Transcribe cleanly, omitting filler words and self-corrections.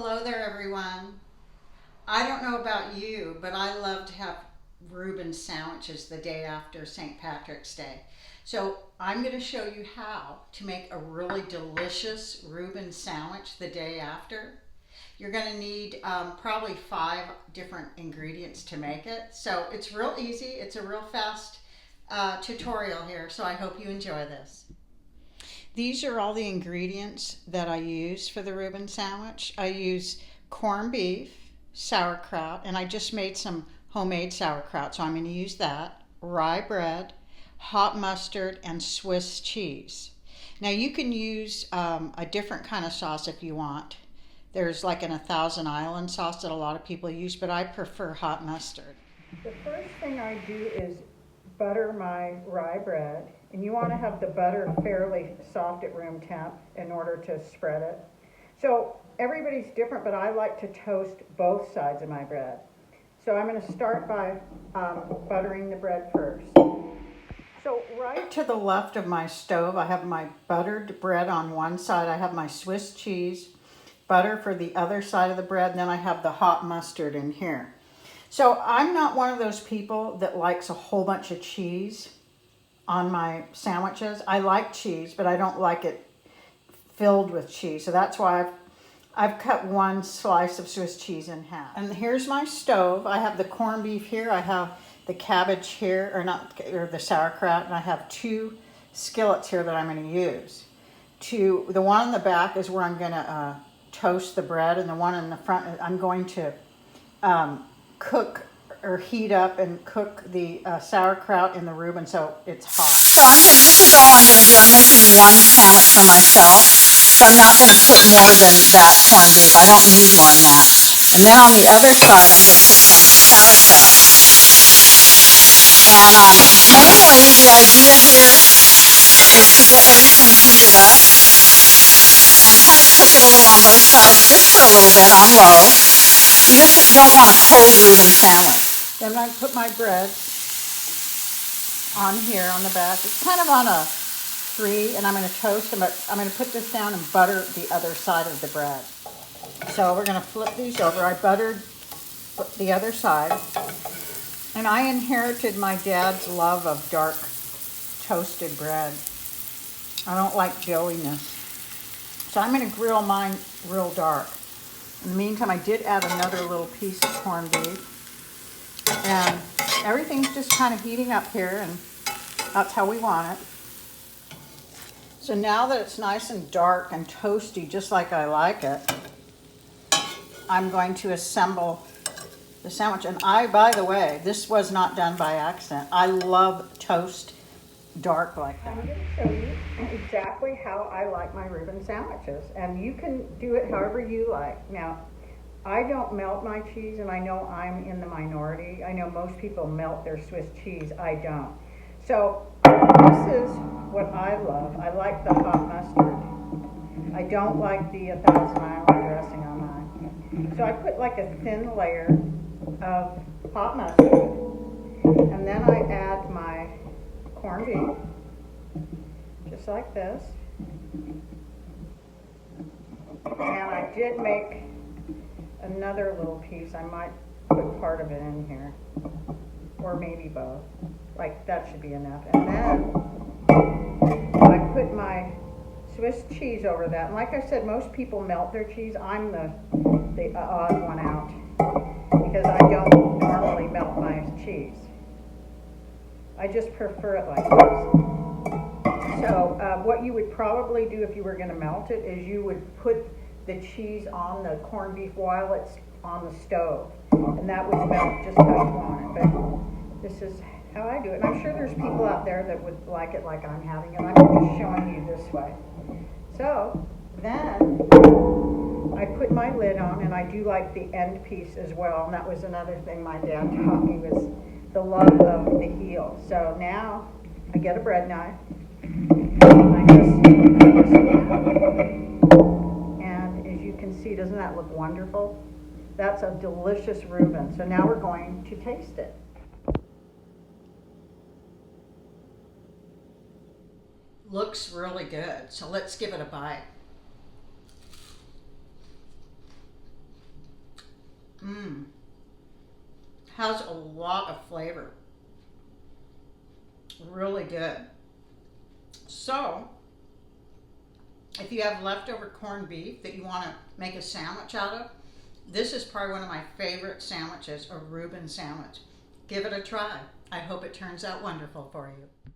Hello there, everyone. I don't know about you, but I love to have Reuben sandwiches the day after St. Patrick's Day. So I'm going to show you how to make a really delicious Reuben sandwich the day after. You're going to need probably 5 different ingredients to make it. So it's real easy. It's a real fast tutorial here, so I hope you enjoy this. These are all the ingredients that I use for the Reuben sandwich. I use corned beef, sauerkraut, and I just made some homemade sauerkraut, so I'm going to use that, rye bread, hot mustard, and Swiss cheese. Now you can use a different kind of sauce if you want. There's like a Thousand Island sauce that a lot of people use, but I prefer hot mustard. The first thing I do is butter my rye bread, and you want to have the butter fairly soft at room temp in order to spread it. So everybody's different, but I like to toast both sides of my bread. So I'm going to start by buttering the bread first. So right to the left of my stove, I have my buttered bread on one side. I have my Swiss cheese, butter for the other side of the bread, and then I have the hot mustard in here. So I'm not one of those people that likes a whole bunch of cheese on my sandwiches. I like cheese, but I don't like it filled with cheese. So that's why I've cut one slice of Swiss cheese in half. And here's my stove. I have the corned beef here. I have the cabbage here, or the sauerkraut, and I have 2 skillets here that I'm going to use. The one in the back is where I'm going to toast the bread, and the one in the front I'm going to cook or heat up and cook the sauerkraut in the Reuben so it's hot. So this is all I'm going to do. I'm making one sandwich for myself, so I'm not going to put more than that corned beef. I don't need more than that. And then on the other side, I'm going to put my sauerkraut. And normally the idea here is to get everything heated up and kind of cook it a little on both sides just for a little bit on low. You just don't want a cold Reuben sandwich. Then I put my bread on here on the back. It's kind of on a 3, and I'm going to toast them, but I'm going to put this down and butter the other side of the bread. So we're going to flip these over. I buttered the other side, and I inherited my dad's love of dark toasted bread. I don't like doughiness. So I'm going to grill mine real dark. In the meantime, I did add another little piece of corned beef. And everything's just kind of heating up here, and that's how we want it. So now that it's nice and dark and toasty, just like I like it, I'm going to assemble the sandwich. And by the way, this was not done by accident. I love toast dark like that. I'm going to show you exactly how I like my Reuben sandwiches, and you can do it however you like. Now, I don't melt my cheese, and I know I'm in the minority. I know most people melt their Swiss cheese. I don't. So this is what I love. I like the hot mustard. I don't like the Thousand Island dressing on mine. So I put like a thin layer of hot mustard, and then I add my corned beef, just like this. And I did make another little piece. I might put part of it in here, or maybe both. Like, that should be enough. And then I put my Swiss cheese over that. And like I said, most people melt their cheese. I'm the odd one out because I don't normally melt my cheese. I just prefer it like this. So what you would probably do if you were going to melt it is you would put the cheese on the corned beef while it's on the stove, and that would melt just how you want it. But this is how I do it, and I'm sure there's people out there that would like it like I'm having it. I'm just showing you this way. So then I put my lid on, and I do like the end piece as well, and that was another thing my dad taught me, was the love of the heel. So now I get a bread knife, and I just put this in. See, doesn't that look wonderful? That's a delicious Reuben. So now we're going to taste it. Looks really good, so let's give it a bite. has a lot of flavor. Really good. So, if you have leftover corned beef that you want to make a sandwich out of, this is probably one of my favorite sandwiches, a Reuben sandwich. Give it a try. I hope it turns out wonderful for you.